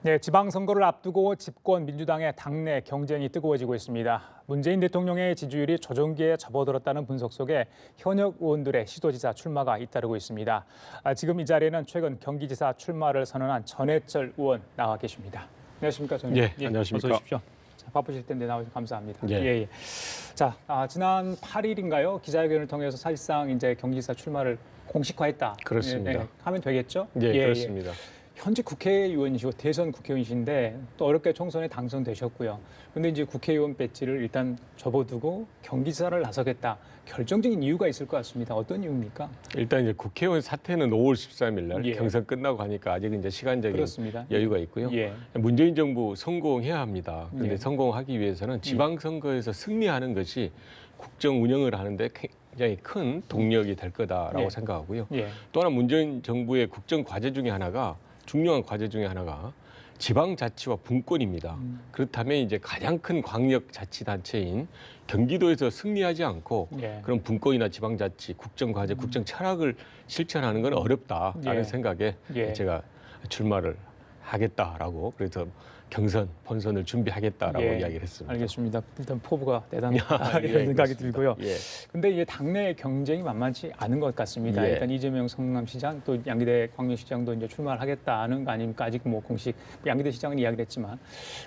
네, 지방선거를 앞두고 집권 민주당의 당내 경쟁이 뜨거워지고 있습니다. 문재인 대통령의 지지율이 조정기에 접어들었다는 분석 속에 현역 의원들의 시도지사 출마가 잇따르고 있습니다. 지금 이 자리에는 최근 경기지사 출마를 선언한 전해철 의원 나와 계십니다. 안녕하십니까, 전의원. 예, 안녕하십니까. 어서 오십시오. 자, 바쁘실 텐데 나와주셔서 감사합니다. 예. 자, 지난 8일인가요? 기자회견을 통해서 사실상 이제 경기지사 출마를 공식화했다. 그렇습니다. 하면 되겠죠? 예, 그렇습니다. 현직 국회의원이시고 대선 국회의원이신데 또 어렵게 총선에 당선되셨고요. 그런데 이제 국회의원 배지를 일단 접어두고 경기지사를 나서겠다. 결정적인 이유가 있을 것 같습니다. 어떤 이유입니까? 일단 이제 국회의원 사퇴는 5월 13일 날 예. 경선 끝나고 하니까 아직 이제 시간적인 그렇습니다. 여유가 있고요. 예. 문재인 정부 성공해야 합니다. 그런데 예. 성공하기 위해서는 지방선거에서 승리하는 것이 국정 운영을 하는데 굉장히 큰 동력이 될 거다라고 예. 생각하고요. 예. 또 하나 문재인 정부의 국정 과제 중에 하나가 중요한 과제 중에 하나가 지방자치와 분권입니다. 그렇다면 이제 가장 큰 광역자치단체인 경기도에서 승리하지 않고 예. 그런 분권이나 지방자치, 국정과제, 국정 철학을 실천하는 건 어렵다라는 예. 생각에 예. 제가 출마를 하겠다라고 그래서 경선, 본선을 준비하겠다라고 예. 이야기를 했습니다. 알겠습니다. 일단 포부가 대단하다 예, 이런 생각이 그렇습니다. 들고요. 예. 근데 이게 당내 경쟁이 만만치 않은 것 같습니다. 예. 일단 이재명 성남시장 또 양기대 광역시장도 이제 출마를 하겠다는 거 아닙니까? 아직 뭐 공식 양기대 시장은 이야기를 했지만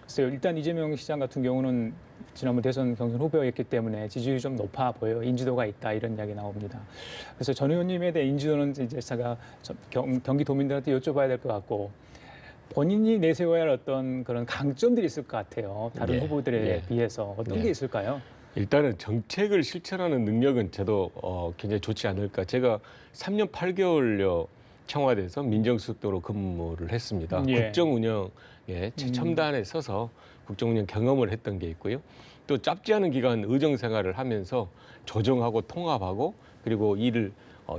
글쎄요. 일단 이재명 시장 같은 경우는 지난번 대선 경선 후보였기 때문에 지지율이 좀 높아 보여요. 인지도가 있다 이런 이야기 나옵니다. 그래서 전 의원님에 대한 인지도는 이제 제가 경기도민들한테 여쭤봐야 될 것 같고 본인이 내세워야 할 어떤 그런 강점들이 있을 것 같아요. 다른 예. 후보들에 예. 비해서 어떤 예. 게 있을까요? 일단은 정책을 실천하는 능력은 저도 굉장히 좋지 않을까. 제가 3년 8개월여 청와대에서 민정수석도로 근무를 했습니다. 예. 국정 운영의 최첨단에 서서 국정 운영 경험을 했던 게 있고요. 또 짧지 않은 기간 의정 생활을 하면서 조정하고 통합하고 그리고 일을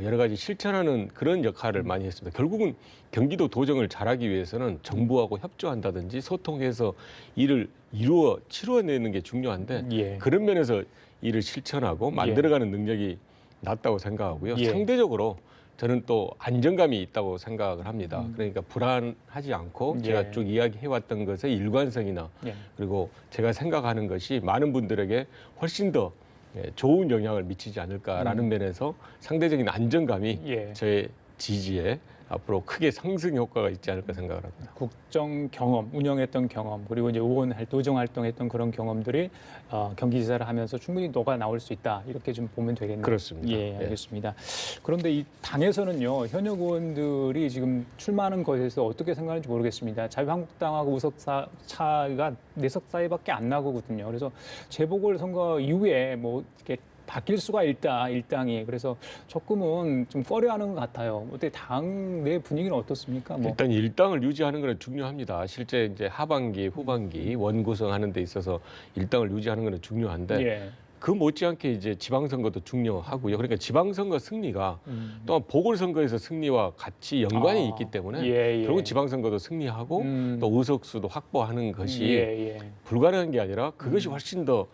여러 가지 실천하는 그런 역할을 많이 했습니다. 결국은 경기도 도정을 잘하기 위해서는 정부하고 협조한다든지 소통해서 일을 치루어내는 게 중요한데 예. 그런 면에서 일을 실천하고 만들어가는 능력이 낮다고 생각하고요. 예. 상대적으로 저는 또 안정감이 있다고 생각을 합니다. 그러니까 불안하지 않고 예. 제가 쭉 이야기해왔던 것의 일관성이나 예. 그리고 제가 생각하는 것이 많은 분들에게 훨씬 더 좋은 영향을 미치지 않을까라는 면에서 상대적인 안정감이 예. 저의 지지에 앞으로 크게 상승 효과가 있지 않을까 생각을 합니다. 국정 경험, 운영했던 경험, 그리고 이제 의정 활동했던 그런 경험들이 경기지사를 하면서 충분히 녹아 나올 수 있다. 이렇게 좀 보면 되겠네요. 그렇습니다. 예, 알겠습니다. 그런데 이 당에서는요, 현역 의원들이 지금 출마하는 것에 대해서 어떻게 생각하는지 모르겠습니다. 자유한국당하고 우석사 차이가 4석 사이밖에 안 나거든요. 그래서 재보궐선거 이후에 뭐 이렇게 바뀔 수가 있다, 일당이. 그래서 조금은 좀 꺼려하는 것 같아요. 어때 당 내 분위기는 어떻습니까? 뭐. 일단 일당을 유지하는 것은 중요합니다. 실제 이제 하반기, 후반기 원 구성하는 데 있어서 일당을 유지하는 것은 중요한데 예. 그 못지않게 이제 지방선거도 중요하고요. 그러니까 지방선거 승리가 또한 보궐선거에서 승리와 같이 연관이 있기 때문에 예. 결국 지방선거도 승리하고 또 의석수도 확보하는 것이 예. 불가능한 게 아니라 그것이 훨씬 더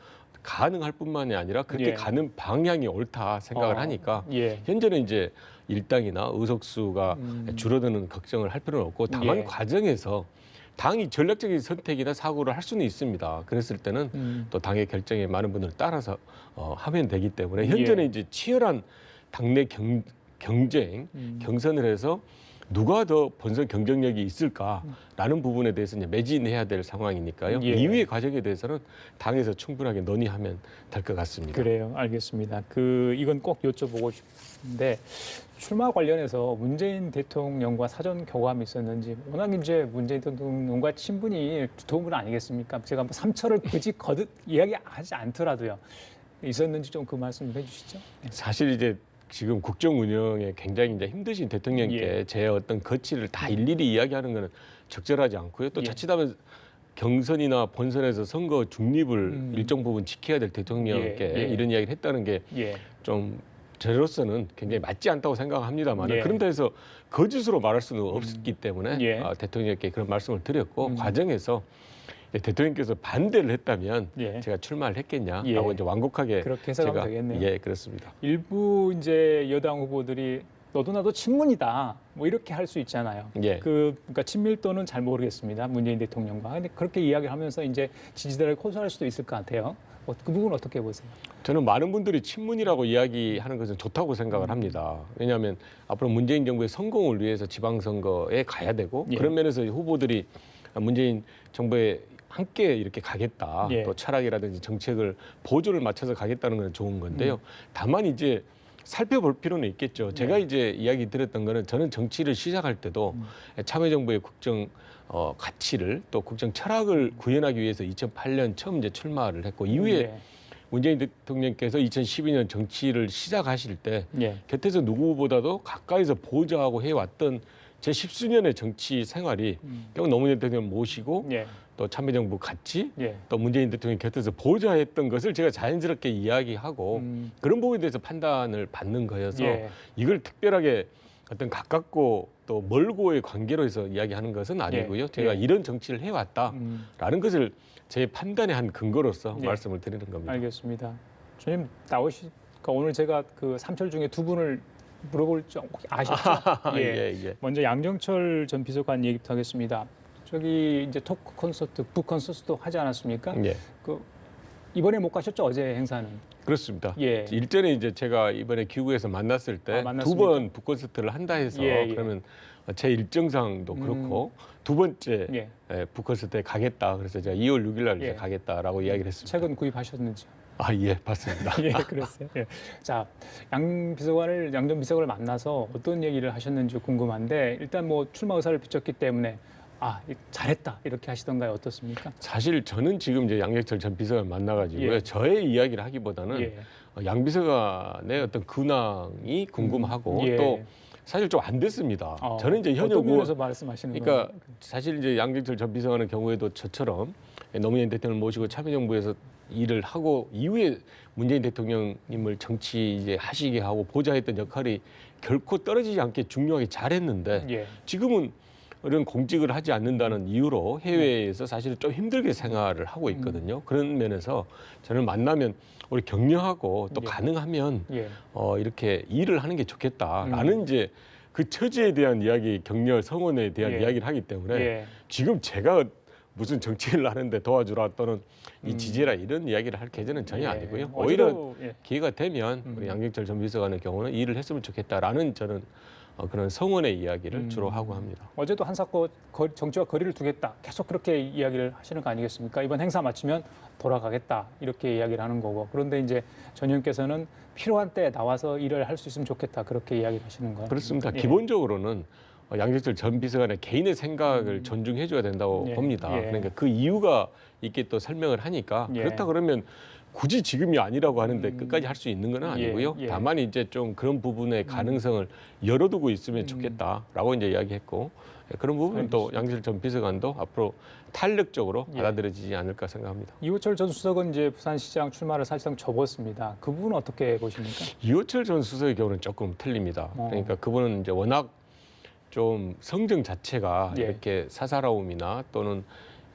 가능할 뿐만이 아니라 그렇게 예. 가는 방향이 옳다 생각을 하니까 예. 현재는 이제 일당이나 의석수가 줄어드는 걱정을 할 필요는 없고 다만 예. 과정에서 당이 전략적인 선택이나 사고를 할 수는 있습니다. 그랬을 때는 또 당의 결정에 많은 분들을 따라서 하면 되기 때문에 현재는 예. 이제 치열한 당내 경쟁, 경선을 해서 누가 더 본선 경쟁력이 있을까라는 부분에 대해서 이제 매진해야 될 상황이니까요. 예. 이후의 과정에 대해서는 당에서 충분하게 논의하면 될 것 같습니다. 그래요. 알겠습니다. 이건 꼭 여쭤보고 싶은데 출마 관련해서 문재인 대통령과 사전 교감이 있었는지 워낙 이제 문재인 대통령과 친분이 두터운 분 아니겠습니까? 제가 뭐 삼철을 굳이 거듭 이야기하지 않더라도요. 있었는지 좀 그 말씀 좀 해주시죠. 사실 이제 지금 국정 운영에 굉장히 이제 힘드신 대통령께 제 어떤 거취를 다 일일이 이야기하는 것은 적절하지 않고요. 또 자칫하면 경선이나 본선에서 선거 중립을 일정 부분 지켜야 될 대통령께 이런 이야기를 했다는 게 좀 저로서는 굉장히 맞지 않다고 생각합니다만 그런다 해서 거짓으로 말할 수는 없기 때문에 대통령께 그런 말씀을 드렸고 과정에서 대통령께서 반대를 했다면 제가 출마를 했겠냐라고 이제 완곡하게 그렇게 해석하면 되겠네요. 예, 그렇습니다. 일부 이제 여당 후보들이 너도 나도 친문이다. 뭐 이렇게 할 수 있잖아요. 예. 그러니까 친밀도는 잘 모르겠습니다. 문재인 대통령과. 근데 그렇게 이야기를 하면서 이제 지지자를 호소할 수도 있을 것 같아요. 그 부분 어떻게 보세요? 저는 많은 분들이 친문이라고 이야기하는 것은 좋다고 생각을 합니다. 왜냐하면 앞으로 문재인 정부의 성공을 위해서 지방선거에 가야 되고 예. 그런 면에서 후보들이 문재인 정부에 함께 이렇게 가겠다. 예. 또 철학이라든지 정책을 보조를 맞춰서 가겠다는 건 좋은 건데요. 다만 이제 살펴볼 필요는 있겠죠. 제가 이제 이야기 드렸던 거는 저는 정치를 시작할 때도 참여정부의 국정 가치를 또 국정 철학을 구현하기 위해서 2008년 처음 이제 출마를 했고 이후에 예. 문재인 대통령께서 2012년 정치를 시작하실 때 예. 곁에서 누구보다도 가까이서 보좌하고 해왔던 제 10수년의 정치 생활이 결국 노무현 대통령 모시고 예. 또 참여정부 같이 예. 또 문재인 대통령 곁에서 보좌했던 것을 제가 자연스럽게 이야기하고 그런 부분에 대해서 판단을 받는 거여서 예. 이걸 특별하게 어떤 가깝고 또 멀고의 관계로 해서 이야기하는 것은 아니고요. 제가 예. 이런 정치를 해왔다라는 것을 제 판단의 한 근거로서 예. 말씀을 드리는 겁니다. 알겠습니다. 주님 나오시니까 오늘 제가 그 삼철 중에 두 분을 물어볼 줄 혹시 아셨죠? 예. 먼저 양정철 전 비서관 얘기부터 하겠습니다. 저기 이제 토크 콘서트, 북 콘서트도 하지 않았습니까? 예. 그 이번에 못 가셨죠? 어제 행사는. 그렇습니다. 예. 일전에 이제 제가 이번에 귀국에서 만났을 때 만났습니까? 두 번 북콘서트를 한다 해서 예. 그러면 제 일정상도 그렇고 두 번째 예. 북콘서트에 가겠다. 그래서 제가 2월 6일 날 이제 예. 가겠다라고 이야기를 했습니다. 책은 구입하셨는지. 예, 봤습니다. 예, 그랬어요. 예. 자, 양 전 비서관을 만나서 어떤 얘기를 하셨는지 궁금한데 일단 뭐 출마 의사를 비쳤기 때문에 잘했다 이렇게 하시던가요? 어떻습니까? 사실 저는 지금 이제 양정철 전 비서관 만나가지고요. 예. 저의 이야기를 하기보다는 예. 양 비서관의 어떤 근황이 궁금하고 예. 또 사실 좀 안 됐습니다. 저는 이제 어떤 현역 면에서 말씀하시는 그러니까 거예요? 사실 이제 양정철 전 비서관의 경우에도 저처럼 노무현 대통령을 모시고 참여정부에서 일을 하고 이후에 문재인 대통령님을 정치 이제 하시게 하고 보좌했던 역할이 결코 떨어지지 않게 중요하게 잘했는데 예. 지금은 이런 공직을 하지 않는다는 이유로 해외에서 사실은 좀 힘들게 생활을 하고 있거든요. 그런 면에서 저는 만나면 우리 격려하고 또 예. 가능하면 예. 이렇게 일을 하는 게 좋겠다라는 이제 그 처지에 대한 이야기, 격려, 성원에 대한 예. 이야기를 하기 때문에 예. 지금 제가 무슨 정치를 하는데 도와주라 또는 이 지지라 이런 이야기를 할 계제는 전혀 예. 아니고요. 오히려 어제도, 예. 기회가 되면 우리 양정철 전 비서관의 경우는 일을 했으면 좋겠다라는 저는 그런 성원의 이야기를 주로 하고 합니다. 어제도 한사코 정치와 거리를 두겠다. 계속 그렇게 이야기를 하시는 거 아니겠습니까? 이번 행사 마치면 돌아가겠다. 이렇게 이야기를 하는 거고. 그런데 이제 전 의원께서는 필요한 때 나와서 일을 할 수 있으면 좋겠다. 그렇게 이야기를 하시는 거예요. 그렇습니다. 예. 기본적으로는 양정철 전 비서관의 개인의 생각을 존중해 줘야 된다고 예. 봅니다. 예. 그러니까 그 이유가 있게 또 설명을 하니까 예. 그렇다 그러면 굳이 지금이 아니라고 하는데 끝까지 할 수 있는 건 아니고요. 예. 다만 이제 좀 그런 부분의 가능성을 열어두고 있으면 좋겠다라고 이제 이야기했고 그런 부분은 또 양정철 전 비서관도 앞으로 탄력적으로 예. 받아들여지지 않을까 생각합니다. 이호철 전 수석은 이제 부산시장 출마를 사실상 접었습니다. 그 부분은 어떻게 보십니까? 이호철 전 수석의 경우는 조금 틀립니다. 그러니까 그분은 이제 워낙 좀 성정 자체가 예. 이렇게 사사로움이나 또는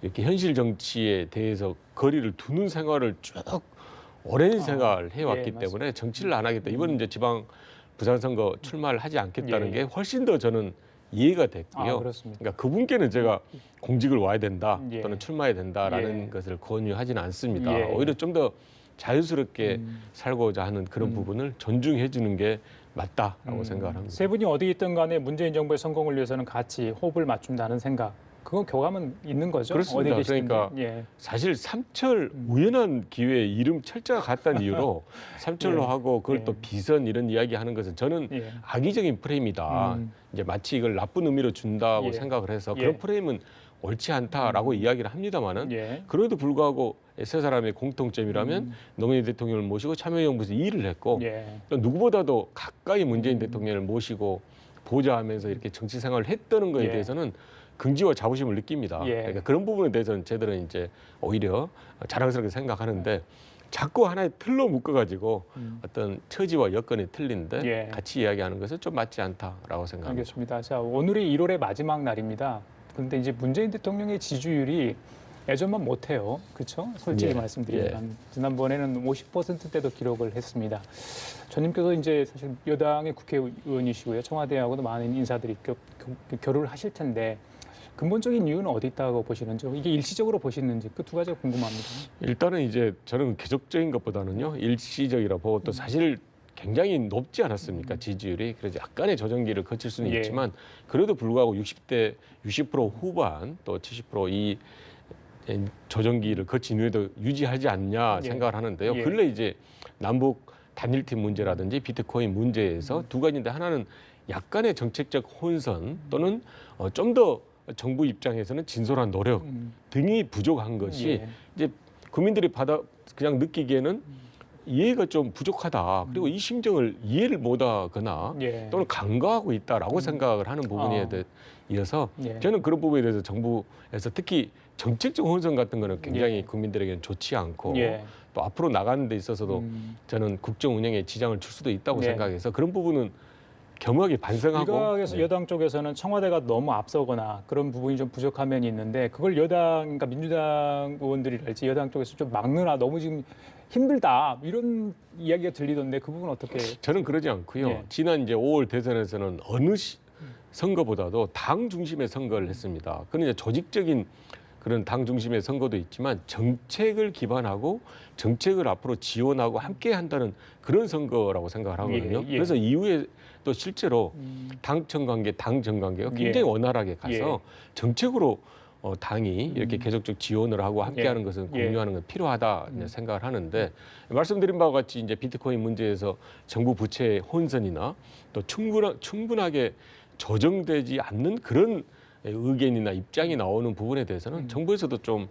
이렇게 현실 정치에 대해서 거리를 두는 생활을 쭉 오랜 생활을 해왔기 예, 때문에 정치를 안 하겠다. 이번은 이제 지방 부산선거 출마를 하지 않겠다는 예. 게 훨씬 더 저는 이해가 됐고요. 그렇습니다. 그러니까 그분께는 제가 공직을 와야 된다 예. 또는 출마해야 된다라는 예. 것을 권유하지는 않습니다. 예. 오히려 좀 더 자유스럽게 살고자 하는 그런 부분을 존중해 주는 게 맞다라고 생각을 합니다. 세 분이 어디 있든 간에 문재인 정부의 성공을 위해서는 같이 호흡을 맞춘다는 생각. 그건 교감은 있는 거죠? 그렇습니다. 어디 계시든지. 그러니까 예. 사실 삼철 우연한 기회에 이름 철자가 같다는 이유로 삼철로 예. 하고 그걸 예. 또 비선 이런 이야기 하는 것은 저는 예. 악의적인 프레임이다. 이제 마치 이걸 나쁜 의미로 준다고 예. 생각을 해서 예. 그런 프레임은 옳지 않다라고 이야기를 합니다마는 예. 그럼에도 불구하고 세 사람의 공통점이라면 노무현 대통령을 모시고 참여정부에서 일을 했고 예. 또 누구보다도 가까이 문재인 대통령을 모시고 보좌하면서 이렇게 정치 생활을 했다는 것에 예. 대해서는 긍지와 자부심을 느낍니다. 예. 그러니까 그런 부분에 대해서는 저들은 이제 오히려 자랑스럽게 생각하는데 자꾸 하나의 틀로 묶어가지고 어떤 처지와 여건이 틀린데 예. 같이 이야기하는 것은 좀 맞지 않다라고 생각합니다. 알겠습니다. 자, 오늘이 1월의 마지막 날입니다. 그런데 이제 문재인 대통령의 지지율이 예전만 못해요. 그렇죠? 솔직히 예. 말씀드리면 지난번에는 50%대도 기록을 했습니다. 전님께서 이제 사실 여당의 국회의원이시고요. 청와대하고도 많은 인사들이 교류를 하실 텐데 근본적인 이유는 어디 있다고 보시는지, 이게 일시적으로 보시는지 그 두 가지가 궁금합니다. 일단은 이제 저는 계속적인 것보다는요 일시적이라 보고 또 사실 굉장히 높지 않았습니까 지지율이. 그래서 약간의 조정기를 거칠 수는 예. 있지만 그래도 불구하고 60대 60% 후반 또 70%이 조정기를 거친 후에도 유지하지 않냐 예. 생각을 하는데요. 예. 근래 이제 남북 단일팀 문제라든지 비트코인 문제에서 두 가지인데 하나는 약간의 정책적 혼선 또는 좀 더 정부 입장에서는 진솔한 노력 등이 부족한 것이 예. 이제 국민들이 그냥 느끼기에는 이해가 좀 부족하다. 그리고 이 심정을 이해를 못하거나 예. 또는 간과하고 있다라고 생각을 하는 부분에 이어서 예. 저는 그런 부분에 대해서 정부에서 특히 정책적 혼선 같은 거는 굉장히 예. 국민들에게는 좋지 않고 예. 또 앞으로 나가는 데 있어서도 저는 국정 운영에 지장을 줄 수도 있다고 예. 생각해서 그런 부분은 겸허하게 반성하고. 일각에서 네. 여당 쪽에서는 청와대가 너무 앞서거나 그런 부분이 좀 부족한 면이 있는데 그걸 여당, 그러니까 민주당 의원들이랄지 여당 쪽에서 좀 막느라 너무 지금 힘들다 이런 이야기가 들리던데 그 부분 어떻게? 저는 그러지 않고요. 예. 지난 이제 5월 대선에서는 어느 선거보다도 당 중심의 선거를 했습니다. 그는 이제 조직적인 그런 당 중심의 선거도 있지만 정책을 기반하고 정책을 앞으로 지원하고 함께 한다는 그런 선거라고 생각을 하거든요. 예, 예. 그래서 이후에 또 실제로 당청 관계, 당정 관계가 굉장히 예. 원활하게 가서 정책으로 당이 이렇게 계속적 지원을 하고 함께하는 것은 예. 공유하는 건 필요하다 생각을 하는데 말씀드린 바와 같이 이제 비트코인 문제에서 정부 부채의 혼선이나 또 충분하게 조정되지 않는 그런 의견이나 입장이 나오는 부분에 대해서는 정부에서도 좀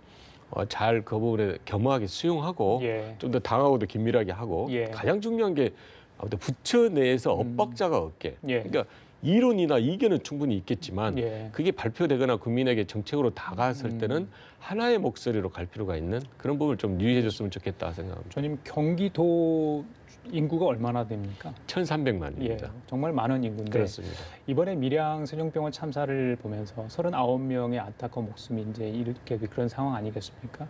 잘 그 부분에 겸허하게 수용하고 예. 좀 더 당하고도 긴밀하게 하고 예. 가장 중요한 게 아무튼 부처 내에서 엇박자가 없게. 예. 그러니까 이론이나 이견은 충분히 있겠지만 예. 그게 발표되거나 국민에게 정책으로 다가갔을 때는 하나의 목소리로 갈 필요가 있는 그런 부분을 좀 유의해줬으면 좋겠다 생각합니다. 저님 경기도 인구가 얼마나 됩니까? 1,300만입니다. 예, 정말 많은 인구인데 그렇습니다. 이번에 밀양 선영병원 참사를 보면서 39명의 안타까운 목숨이 이제 이렇게 그런 상황 아니겠습니까?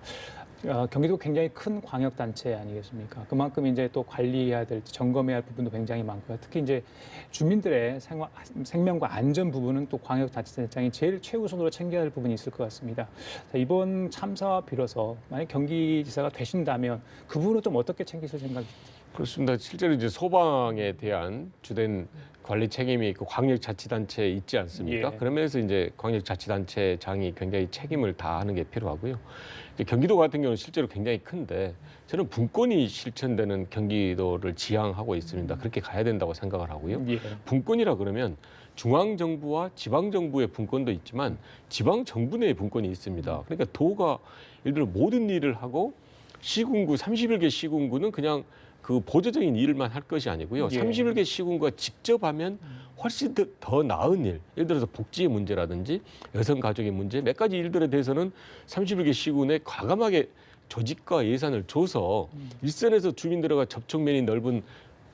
경기도 굉장히 큰 광역 단체 아니겠습니까? 그만큼 이제 또 관리해야 될, 점검해야 할 부분도 굉장히 많고요. 특히 이제 주민들의 생명과 안전 부분은 또 광역 단체장이 제일 최우선으로 챙겨야 할 부분이 있을 것 같습니다. 자, 이번 참사와 빌어서 만약 경기지사가 되신다면 그 부분은 좀 어떻게 챙기실 생각이십니까? 그렇습니다. 실제로 이제 소방에 대한 주된 관리 책임이 그 광역자치단체에 있지 않습니까? 예. 그러면서 이제 광역자치단체장이 굉장히 책임을 다하는 게 필요하고요. 이제 경기도 같은 경우는 실제로 굉장히 큰데 저는 분권이 실천되는 경기도를 지향하고 있습니다. 그렇게 가야 된다고 생각을 하고요. 예. 분권이라 그러면 중앙 정부와 지방 정부의 분권도 있지만 지방 정부 내의 분권이 있습니다. 그러니까 도가 예를 들어 모든 일을 하고 시군구 31개 시군구는 그냥 그 보조적인 일만 할 것이 아니고요. 예. 31개 시군구가 직접 하면 훨씬 더 나은 일, 예를 들어서 복지의 문제라든지 여성 가족의 문제 몇 가지 일들에 대해서는 31개 시군에 과감하게 조직과 예산을 줘서 일선에서 주민들과 접촉면이 넓은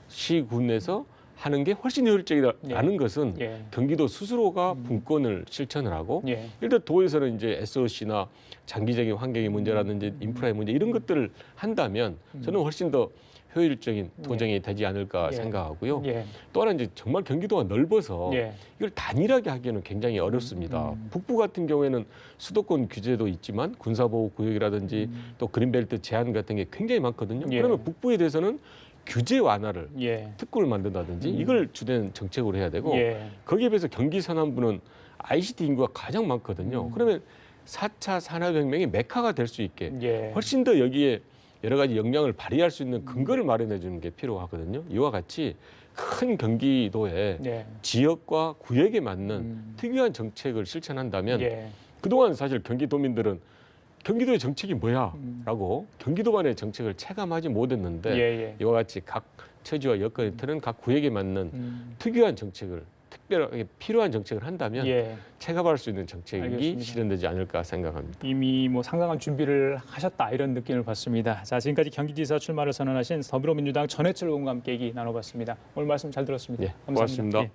시군에서 하는 게 훨씬 효율적이라는 것은 예. 경기도 스스로가 분권을 실천을 하고 예. 예를 들어 도에서는 이제 SOC나 장기적인 환경의 문제라든지 인프라의 문제 이런 것들을 한다면 저는 훨씬 더 효율적인 도정이 되지 않을까 예. 생각하고요. 예. 또 하나 이제 정말 경기도가 넓어서 예. 이걸 단일하게 하기에는 굉장히 어렵습니다. 북부 같은 경우에는 수도권 규제도 있지만 군사보호구역이라든지 또 그린벨트 제한 같은 게 굉장히 많거든요. 예. 그러면 북부에 대해서는 규제 완화를 예. 특구를 만든다든지 이걸 주된 정책으로 해야 되고 예. 거기에 비해서 경기 서남부는 ICT 인구가 가장 많거든요. 그러면 4차 산업혁명의 메카가 될 수 있게 예. 훨씬 더 여기에 여러 가지 역량을 발휘할 수 있는 근거를 마련해 주는 게 필요하거든요. 이와 같이 큰 경기도에 예. 지역과 구역에 맞는 특유한 정책을 실천한다면 예. 그동안 사실 경기도민들은 경기도의 정책이 뭐야? 라고 경기도만의 정책을 체감하지 못했는데 예. 이와 같이 각 처지와 여건에 따른 각 구역에 맞는 특유한 정책을 특별하게 필요한 정책을 한다면 예. 체감할 수 있는 정책이 알겠습니다. 실현되지 않을까 생각합니다. 이미 뭐 상당한 준비를 하셨다 이런 느낌을 받습니다. 자, 지금까지 경기지사 출마를 선언하신 더불어민주당 전해철 의원과 함께 얘기 나눠봤습니다. 오늘 말씀 잘 들었습니다. 예, 감사합니다. 고맙습니다. 예.